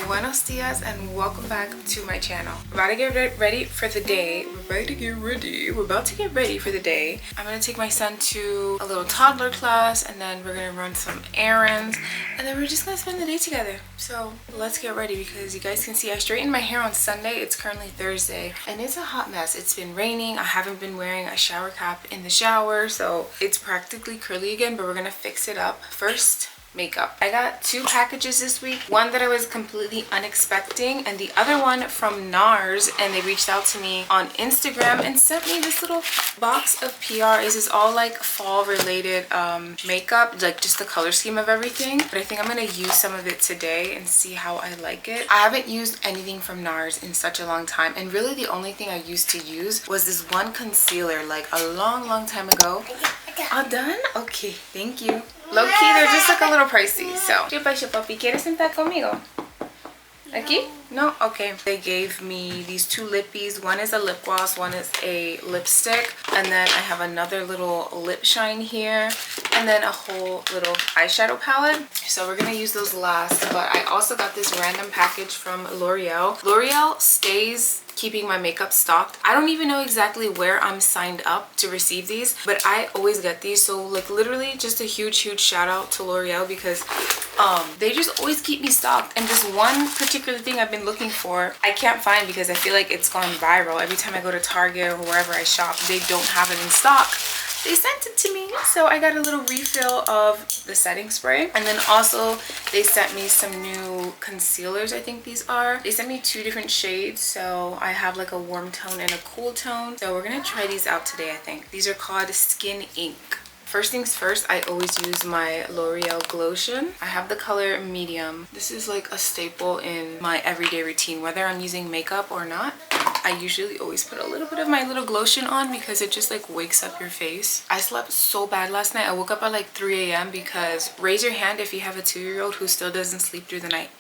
Buenos dias and welcome back to my channel. We're about to get ready for the day. We're about to get ready for the day. I'm gonna take my son to a little toddler class and then we're gonna run some errands and then we're just gonna spend the day together. So let's get ready because you guys can see I straightened my hair on Sunday. It's currently Thursday and it's a hot mess. It's been raining. I haven't been wearing a shower cap in the shower, so it's practically curly again, but we're gonna fix it up. First, makeup. I got 2 packages this week. One that I was completely unexpecting and the other one from NARS, and they reached out to me on Instagram and sent me this little box of PR. This is all like fall related makeup, like just the color scheme of everything, but I think I'm gonna use some of it today and see how I like it. I haven't used anything from NARS in such a long time, and really the only thing I used to use was this one concealer like a long time ago. All done? Okay, thank you. Low key, they're just like a little pricey. So, ¿qué pasa, papi? ¿Quieres sentar conmigo? Aquí? No? Okay. They gave me these 2 lippies. One is a lip gloss, one is a lipstick. And then I have another little lip shine here. And then a whole little eyeshadow palette. So we're going to use those last. But I also got this random package from L'Oreal. L'Oreal stays keeping my makeup stocked. I don't even know exactly where I'm signed up to receive these, but I always get these. So like literally just a huge shout out to L'Oreal because they just always keep me stocked. And this one particular thing I've been looking for, I can't find because I feel like it's gone viral. Every time I go to Target or wherever I shop, they don't have it in stock. They sent it to me, so I got a little refill of the setting spray, and then also they sent me some new concealers. I think these are. They sent me 2 different shades, so I have like a warm tone and a cool tone. So we're gonna try these out today. I think these are called Skin Ink. First things first, I always use my L'Oreal Glotion. I have the color medium. This is like a staple in my everyday routine, whether I'm using makeup or not. I usually always put a little bit of my little Glotion on because it just like wakes up your face. I slept so bad last night. I woke up at like 3 a.m. because raise your hand if you have a 2-year-old who still doesn't sleep through the night.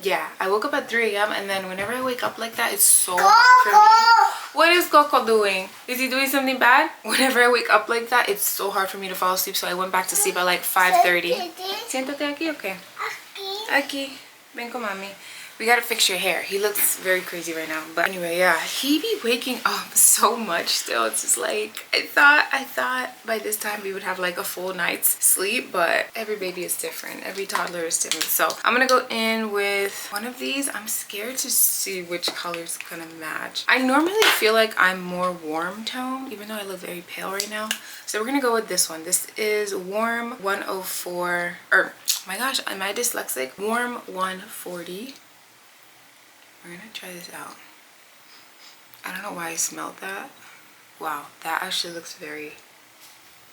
Yeah, I woke up at 3 a.m. and then whenever I wake up like that, it's so hard for me. What is Coco doing? Is he doing something bad? Whenever I wake up like that, it's so hard for me to fall asleep, so I went back to sleep at like 5:30. Siéntate aquí, okay? Aquí. Ven con mami. We gotta fix your hair. He looks very crazy right now. But anyway, yeah, he be waking up so much still. It's just like, I thought by this time we would have like a full night's sleep, but every baby is different. Every toddler is different. So I'm gonna go in with one of these. I'm scared to see which color is gonna match. I normally feel like I'm more warm tone, even though I look very pale right now. So we're gonna go with this one. This is Warm 104, or my gosh, am I dyslexic? Warm 140. We're gonna try this out. I don't know why I smelled that. Wow, that actually looks very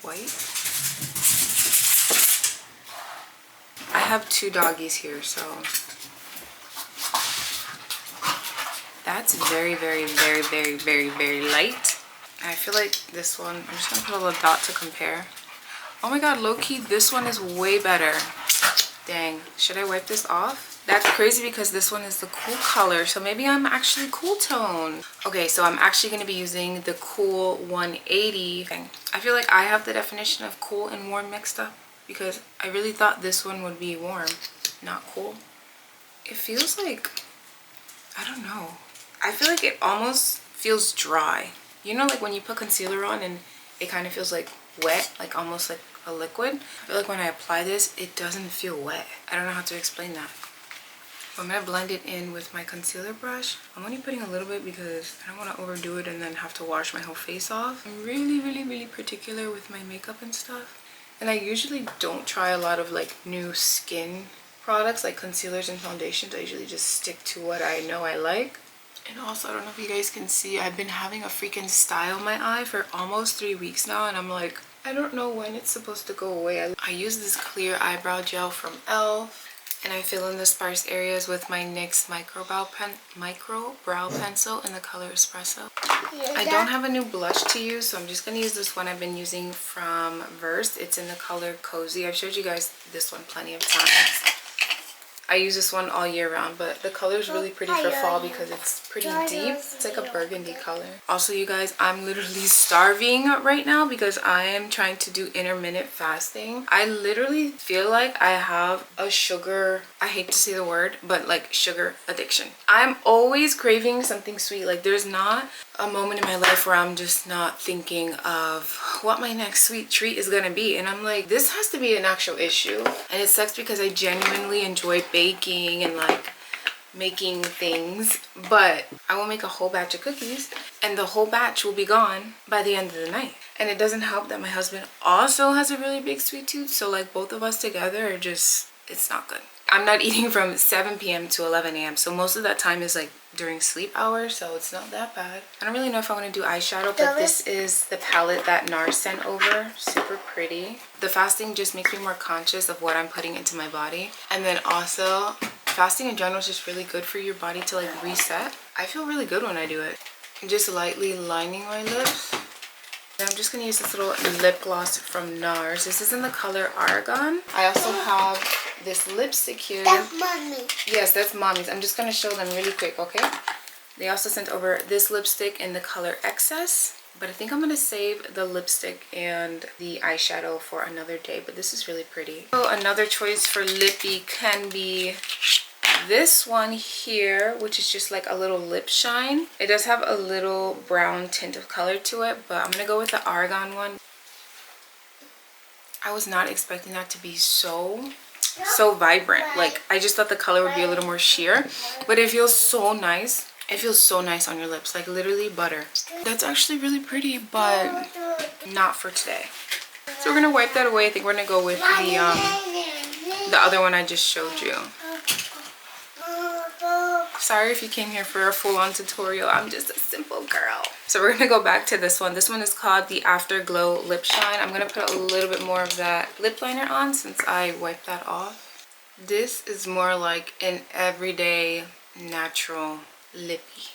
white. I have 2 doggies here, so that's very light. I feel like this one, I'm just gonna put a little dot to compare. Oh my god, low-key, this one is way better. Dang, should I wipe this off? That's crazy because this one is the cool color, so maybe I'm actually cool tone. Okay, so I'm actually going to be using the Cool 180 thing. I feel like I have the definition of cool and warm mixed up because I really thought this one would be warm, not cool. It feels like, I don't know. I feel like it almost feels dry. You know, like when you put concealer on and it kind of feels like wet, like almost like a liquid. I feel like when I apply this, it doesn't feel wet. I don't know how to explain that. I'm gonna blend it in with my concealer brush. I'm only putting a little bit because I don't want to overdo it and then have to wash my whole face off. I'm really particular with my makeup and stuff. And I usually don't try a lot of like new skin products like concealers and foundations. I usually just stick to what I know I like. And also, I don't know if you guys can see, I've been having a freaking sty on my eye for almost 3 weeks now, and I'm like, I don't know when it's supposed to go away. I use this clear eyebrow gel from e.l.f. and I fill in the sparse areas with my NYX micro brow pencil in the color Espresso. I don't have a new blush to use, so I'm just going to use this one I've been using from Versed. It's in the color Cozy. I've showed you guys this one plenty of times. I use this one all year round, but the color is really pretty for fall because it's pretty deep. It's like a burgundy color. Also, you guys, I'm literally starving right now because I am trying to do intermittent fasting. I literally feel like I have a sugar I hate to say the word, but like sugar addiction. I'm always craving something sweet. Like there's not a moment in my life where I'm just not thinking of what my next sweet treat is gonna be. And I'm like, this has to be an actual issue. And it sucks because I genuinely enjoy baking and like making things, but I will make a whole batch of cookies and the whole batch will be gone by the end of the night. And it doesn't help that my husband also has a really big sweet tooth, so like both of us together are just, it's not good. I'm not eating from 7 p.m. to 11 a.m. so most of that time is like during sleep hours, so it's not that bad. I don't really know if I want to do eyeshadow, but this is the palette that NARS sent over. Super pretty. The fasting just makes me more conscious of what I'm putting into my body, and then also fasting in general is just really good for your body to like reset. I feel really good when I do it. I'm just lightly lining my lips. And I'm just going to use this little lip gloss from NARS. This is in the color Argan. I also have this lipstick here. That's mommy. Yes, that's mommy's. I'm just going to show them really quick, okay? They also sent over this lipstick in the color Excess. But I think I'm going to save the lipstick and the eyeshadow for another day. But this is really pretty. So another choice for lippy can be this one here, which is just like a little lip shine. It does have a little brown tint of color to it, but I'm gonna go with the Argan one. I was not expecting that to be so vibrant. Like I just thought the color would be a little more sheer, but it feels so nice. It feels so nice on your lips, like literally butter. That's actually really pretty, but not for today. So we're gonna wipe that away. I think we're gonna go with the other one I just showed you. Sorry if you came here for a full-on tutorial. I'm just a simple girl. So we're gonna go back to this one. This one is called the Afterglow Lip Shine. I'm gonna put a little bit more of that lip liner on since I wiped that off. This is more like an everyday natural lippy.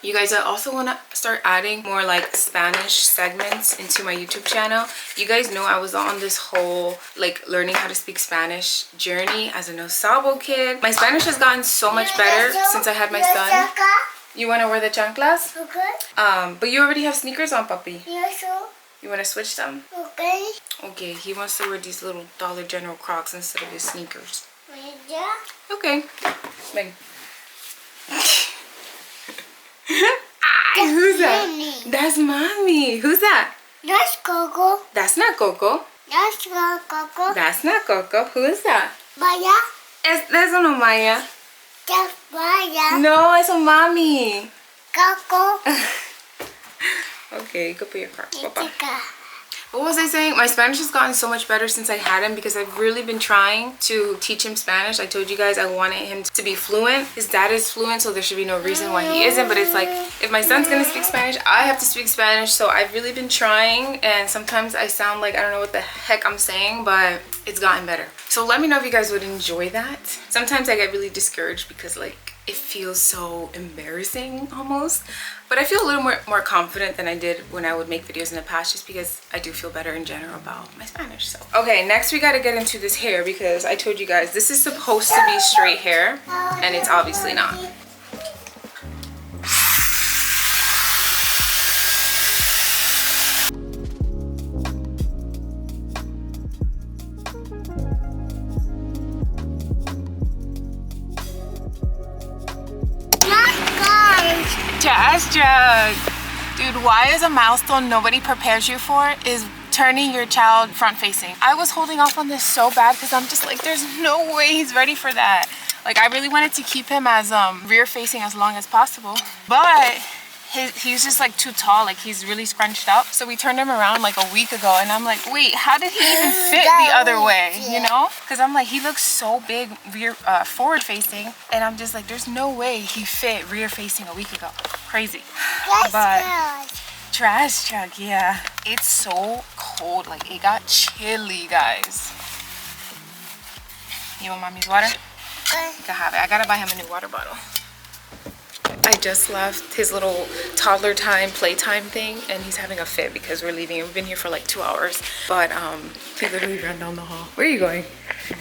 You guys, I also want to start adding more like Spanish segments into my YouTube channel. You guys know I was on this whole like learning how to speak Spanish journey as a Sabo kid. My Spanish has gotten so much better since I had my son. You want to wear the chanclas? Okay. But you already have sneakers on, papi. Yes, sir. You want to switch them? Okay. Okay, he wants to wear these little Dollar General Crocs instead of his sneakers. Yeah. Okay. Bang. Who's that? Mommy. That's mommy. Who's that? That's Coco. That's not Coco. That's Coco. That's not Coco. Who is that? Maya. Eso no Maya. That's Maya. No, eso mami. Coco. Okay, you can put your car. Papa. Chica. What was I saying? My Spanish has gotten so much better since I had him because I've really been trying to teach him Spanish. I told you guys I wanted him to be fluent. His dad is fluent, so there should be no reason why he isn't. But it's like, if my son's gonna speak Spanish, I have to speak Spanish. So I've really been trying, and sometimes I sound like I don't know what the heck I'm saying, but it's gotten better. So let me know if you guys would enjoy that. Sometimes I get really discouraged because like it feels so embarrassing almost, but I feel a little more confident than I did when I would make videos in the past, just because I do feel better in general about my Spanish. So okay, next we got to get into this hair, because I told you guys this is supposed to be straight hair and it's obviously not. Jazz jug. Dude, why is a milestone nobody prepares you for is turning your child front facing. I was holding off on this so bad because I'm just like, there's no way he's ready for that. Like I really wanted to keep him as rear facing as long as possible, but he's just like too tall, like he's really scrunched up. So we turned him around like a week ago, and I'm like, wait, how did he even fit the other way, you know? Because I'm like, he looks so big rear forward facing, and I'm just like, there's no way he fit rear facing a week ago. Crazy. But trash truck, yeah, it's so cold, like it got chilly, guys. You want mommy's water? You can have it. I gotta buy him a new water bottle. I just left his little toddler time, playtime thing, and he's having a fit because we're leaving. We've been here for like 2 hours, but he literally ran down the hall. Where are you going?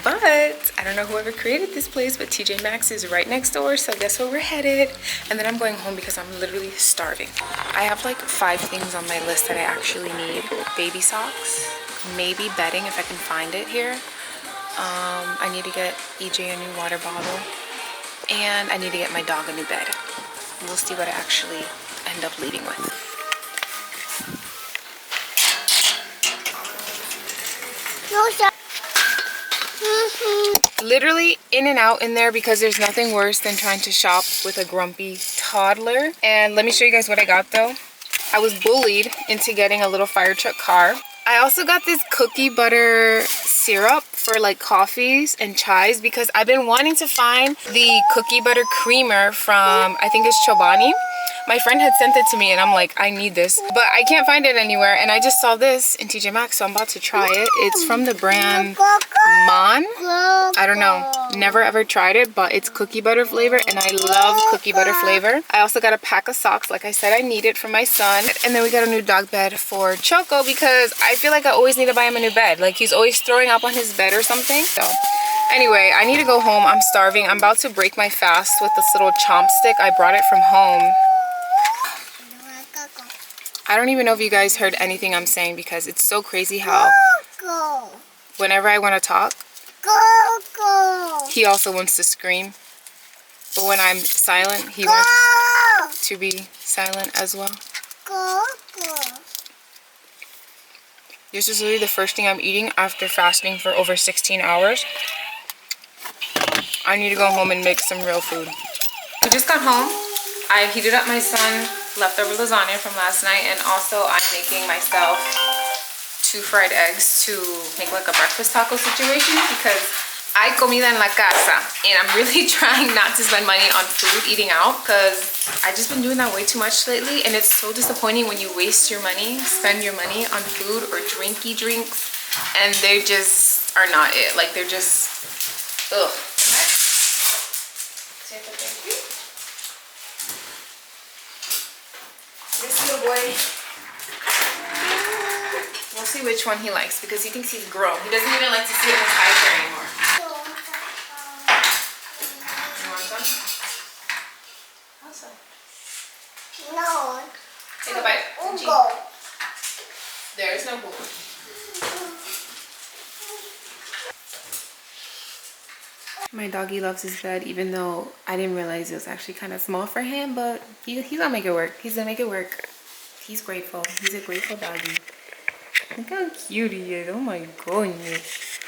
But I don't know whoever created this place, but TJ Maxx is right next door, so guess where we're headed. And then I'm going home because I'm literally starving. I have like 5 things on my list that I actually need. Baby socks, maybe bedding if I can find it here, I need to get EJ a new water bottle. And I need to get my dog a new bed. We'll see what I actually end up leaving with. No, sir. Literally in and out in there because there's nothing worse than trying to shop with a grumpy toddler. And let me show you guys what I got though. I was bullied into getting a little fire truck car. I also got this cookie butter syrup for like coffees and chais because I've been wanting to find the cookie butter creamer from, I think it's Chobani. My friend had sent it to me and I'm like, I need this, but I can't find it anywhere. And I just saw this in TJ Maxx, so I'm about to try it. It's from the brand Mon. I don't know, never ever tried it, but it's cookie butter flavor and I love cookie butter flavor. I also got a pack of socks, like I said, I need it for my son. And then we got a new dog bed for Choco because I feel like I always need to buy him a new bed. Like he's always throwing up on his bed or something. So anyway, I need to go home. I'm starving. I'm about to break my fast with this little chomp stick. I brought it from home. I don't even know if you guys heard anything I'm saying because it's so crazy how whenever I want to talk, he also wants to scream. But when I'm silent, he wants to be silent as well. This is really the first thing I'm eating after fasting for over 16 hours. I need to go home and make some real food. We just got home. I heated up my son leftover lasagna from last night, and also I'm making myself 2 fried eggs to make like a breakfast taco situation because I comida en la casa, and I'm really trying not to spend money on food eating out because I've just been doing that way too much lately, and it's so disappointing when you waste your money, spend your money on food or drinky drinks, and they just are not it. Like they're just, ugh. This little boy, we'll see which one he likes because he thinks he's grown. He doesn't even like to sit in his high chair anymore. You want some? Awesome. No. Take a bite. Ugo. There is no book. My doggy loves his bed, even though I didn't realize it was actually kind of small for him, but he's gonna make it work. He's gonna make it work. He's grateful. He's a grateful doggy. Look how cute he is. Oh my goodness.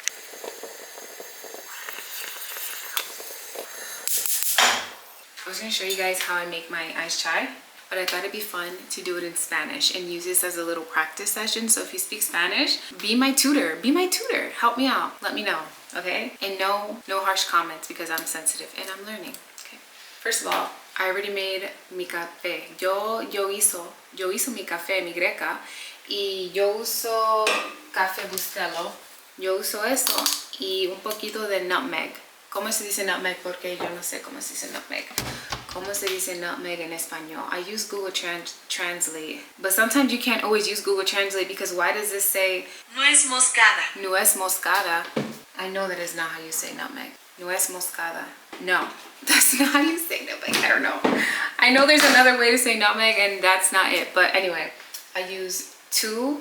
I was gonna show you guys how I make my iced chai, but I thought it'd be fun to do it in Spanish and use this as a little practice session. So if you speak Spanish, be my tutor. Be my tutor. Help me out. Let me know. Okay? And no harsh comments because I'm sensitive and I'm learning. Okay. First of all, I already made mi café. Yo hizo mi café, mi greca, y yo uso café bustelo. Yo uso eso y un poquito de nutmeg. ¿Cómo se dice nutmeg? Porque yo no sé cómo se dice nutmeg. ¿Cómo se dice nutmeg en español? I use Google Translate. But sometimes you can't always use Google Translate because why does this say nuez moscada? Nuez moscada. I know that is not how you say nutmeg. Nuez moscada. No, that's not how you say nutmeg. I don't know. I know there's another way to say nutmeg and that's not it. But anyway, I use 2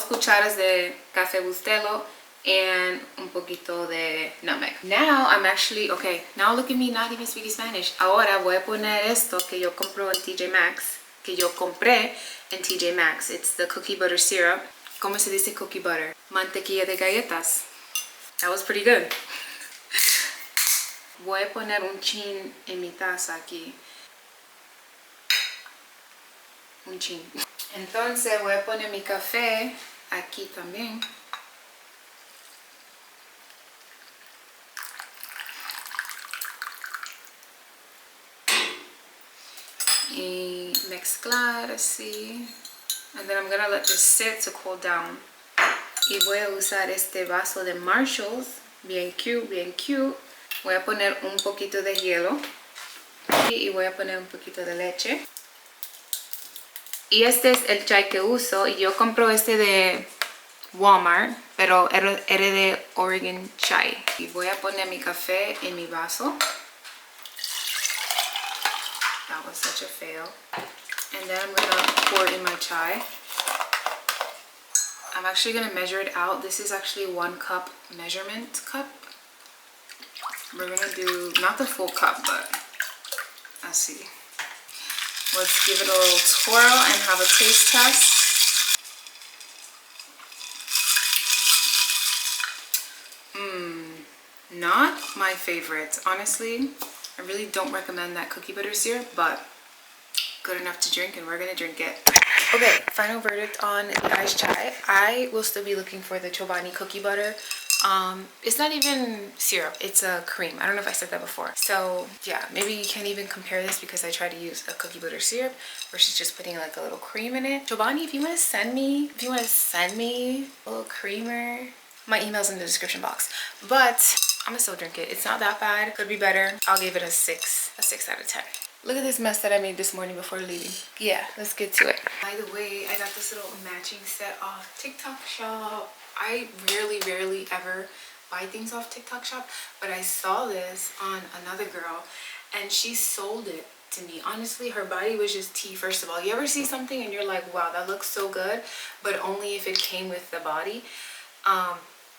cucharas de café bustelo and un poquito de nutmeg. Now I'm actually, okay, now look at me not even speaking Spanish. Ahora voy a poner esto que yo compro en TJ Maxx, que yo compré en TJ Maxx. It's the cookie butter syrup. ¿Cómo se dice cookie butter? Mantequilla de galletas. That was pretty good. Voy a poner un chin en mi taza aquí. Un chin. Entonces voy a poner mi café aquí también. Y mezclar así. And then I'm gonna let this sit to cool down. Y voy a usar este vaso de Marshalls, bien cute, bien cute. Voy a poner un poquito de hielo y voy a poner un poquito de leche. Y este es el chai que uso y yo compro este de Walmart, pero era de Oregon Chai. Y voy a poner mi café en mi vaso. That was such a fail. And then I'm gonna pour in my chai. I'm actually gonna measure it out. This is actually 1 cup measurement cup. We're gonna do not the full cup, but let's see. Let's give it a little twirl and have a taste test. Not my favorite, honestly. I really don't recommend that cookie butter syrup, but good enough to drink, and we're gonna drink it. Okay, final verdict on the iced chai. I will still be looking for the Chobani cookie butter. It's not even syrup, it's a cream. I don't know if I said that before. So yeah, maybe you can't even compare this because I tried to use a cookie butter syrup versus just putting like a little cream in it. Chobani, if you want to send me a little creamer, my email's in the description box. But I'm gonna still drink it. It's not that bad. Could be better. I'll give it a 6 out of 10. Look at this mess that I made this morning before leaving. Yeah, let's get to it. By the way, I got this little matching set off TikTok shop. I rarely ever buy things off TikTok shop, but I saw this on another girl and she sold it to me. Honestly, her body was just tea. First of all, you ever see something and you're like, wow, that looks so good, but only if it came with the body.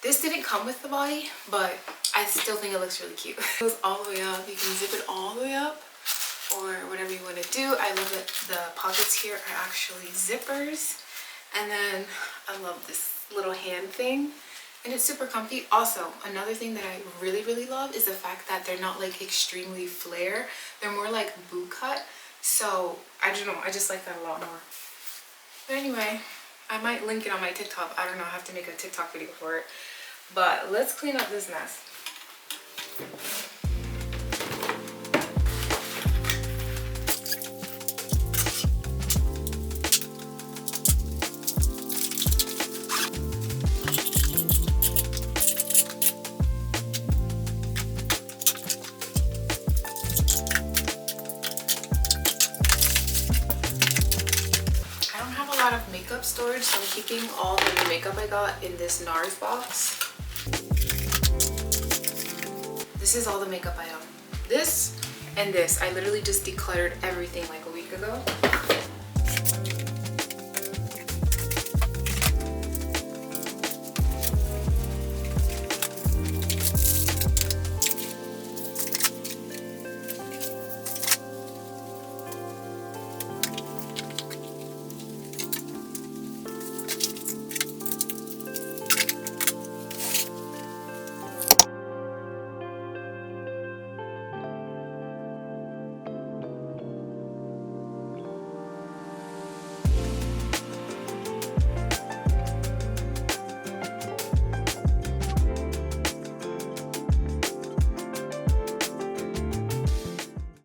This didn't come with the body, but I still think it looks really cute. It goes all the way up. You can zip it all the way up or whatever you want to do. I love that the pockets here are actually zippers. And then I love this little hand thing, and it's super comfy. Also, another thing that I really love is the fact that they're not like extremely flare. They're more like boot cut. So I don't know, I just like that a lot more. But anyway, I might link it on my TikTok. I don't know, I have to make a TikTok video for it. But let's clean up this mess. Makeup storage, so I'm keeping all the makeup I got in this NARS box. This is all the makeup I have. This and this. I literally just decluttered everything like a week ago.